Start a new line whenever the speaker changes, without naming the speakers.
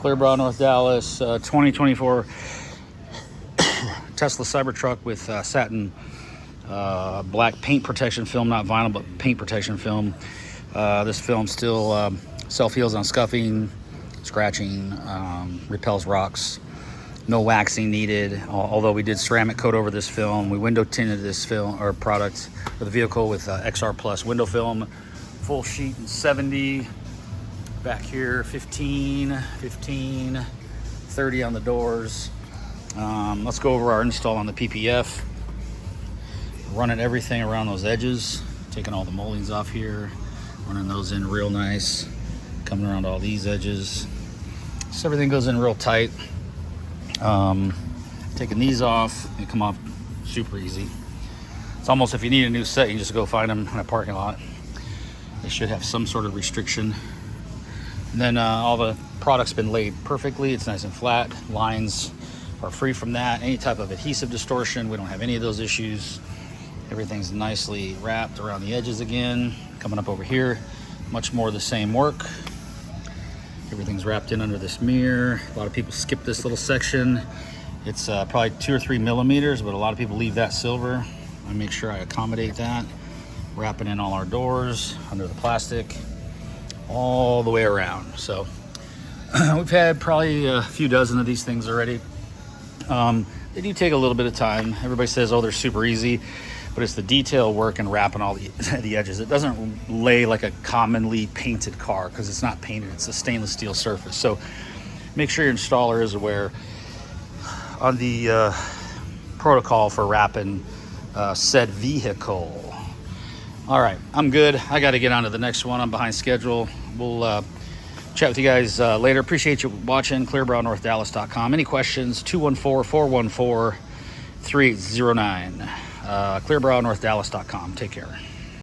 Clear North Dallas, 2024 Tesla Cybertruck with satin black paint protection film, not vinyl, but paint protection film. This film still self-heals on scuffing, scratching, repels rocks. No waxing needed, although we did ceramic coat over this film. We window tinted this film or product for the vehicle with XR Plus window film. Full sheet in 70. Back here, 15, 30 on the doors. Let's go over our install on the PPF. Running everything around those edges, taking all the moldings off here, running those in real nice, coming around all these edges. So everything goes in real tight. Taking these off, they come off super easy. It's almost, if you need a new set, you just go find them in a parking lot. They should have some sort of restriction. And then all the product's been laid perfectly. It's nice and flat. Lines are free from that. Any type of adhesive distortion, we don't have any of those issues. Everything's nicely wrapped around the edges again. Coming up over here, much more of the same work. Everything's wrapped in under this mirror. A lot of people skip this little section. It's probably 2 or 3 millimeters, but a lot of people leave that silver. I make sure I accommodate that. Wrapping in all our doors under the plastic, all the way around. So we've had probably a few dozen of these things already. They do take a little bit of time. Everybody says, oh, they're super easy, but it's the detail work and wrapping all the edges. It doesn't lay like a commonly painted car because it's not painted. It's a stainless steel surface. So make sure your installer is aware on the protocol for wrapping said vehicle. All right, I'm good. I got to get on to the next one. I'm behind schedule. We'll chat with you guys later. Appreciate you watching. ClearNorthDallas.com. Any questions? 214-414-3809. ClearNorthDallas.com. Take care.